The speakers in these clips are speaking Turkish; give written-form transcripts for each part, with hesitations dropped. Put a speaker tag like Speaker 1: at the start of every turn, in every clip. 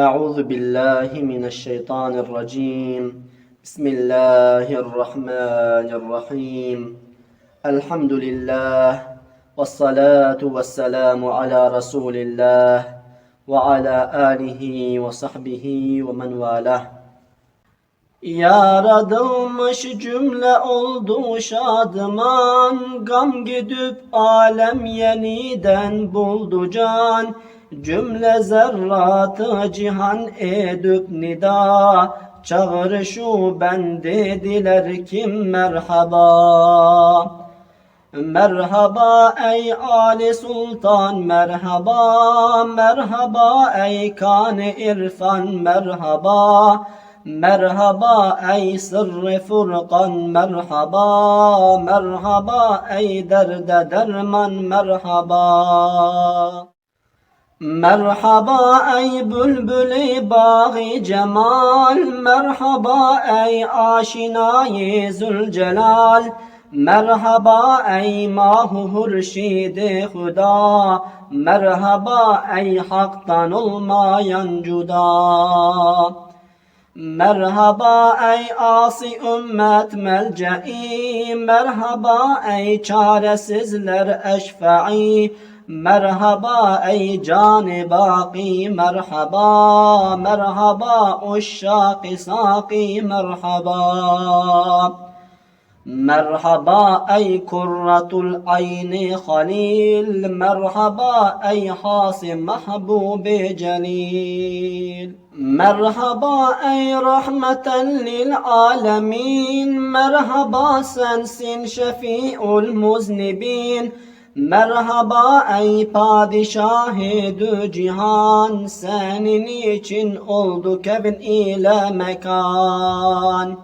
Speaker 1: أعوذ بالله من الشيطان الرجيم. بسم الله الرحمن الرحيم. الحمد لله والصلاة والسلام على رسول الله وعلى آله وصحبه ومن والاه. Yaradılmış cümle oldu şadıman, gam gidip alem yeniden buldu can. Cümle zerratı cihan edip nida, çağrışu ben dediler kim merhaba. Merhaba ey Ali Sultan merhaba, merhaba ey Kan-ı İrfan merhaba. Merhaba ey Sırrı Furkan merhaba, merhaba ey derde derman merhaba. Merhaba ey bülbül-i bağı cemal, merhaba ey aşinayı Zülcelal. Merhaba ey mahu hurşid-i Huda, merhaba ey haktan olmayan cüda. Merhaba ey asi ümmet melce'i, merhaba ey çaresizler eşfa'i. Merhaba ey can-ı baki merhaba, merhaba uşşak-ı saki merhaba. Merhaba ey kurratul ayni halil, merhaba ey hasim mahbub-i celil. Merhaba ey rahmeten lil alemin, merhaba sensin şefi'ul muznibin. Merhaba ey padişah-ı dü cihan, senin için oldu kevn ile mekan.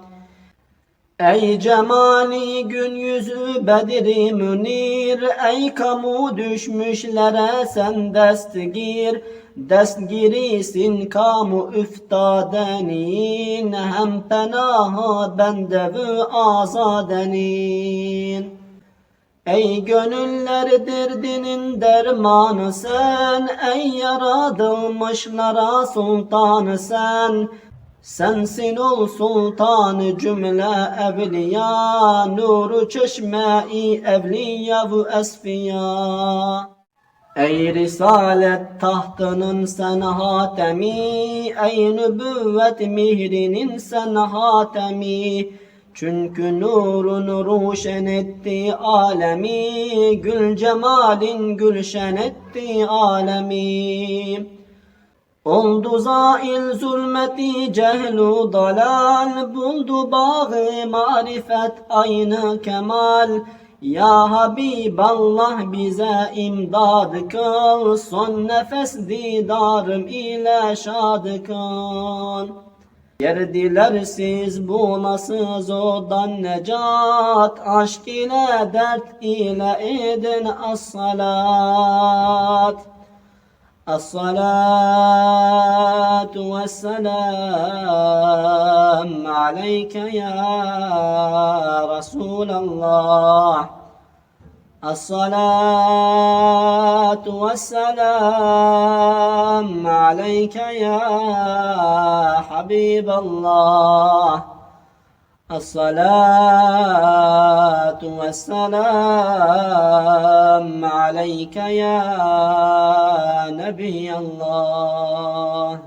Speaker 1: Ey cemali gün yüzü Bedir-i Münir, ey kamu düşmüşlere sen destgir. Destgirisin kamu üftadenin, hem penaha bendevü azadenin. Ey gönüller derdinin dermanı sen, ey yaratılmışlara sultanı sen. Sensin ol sultanı cümle evliya, nuru çeşme-i evliya ve esfiya. Ey risalet tahtının sen hatemi, ey nübüvvet mihrinin sen hatemi. Çünkü nurun ruşen etti alemi, gül cemalin gülşen etti alemi. Oldu zail zulmeti cehlu dalal, buldu bağı marifet aynı kemal. Ya Habiballah bize imdad kıl, son nefes didarım ile şad kıl. Yerdiler siz bulasız odan necat, aşk ile dert ile edin as-salat. الصلاة والسلام عليك يا رسول الله. الصلاة والسلام عليك يا حبيب الله. الصلاة والسلام عليك يا نبي الله.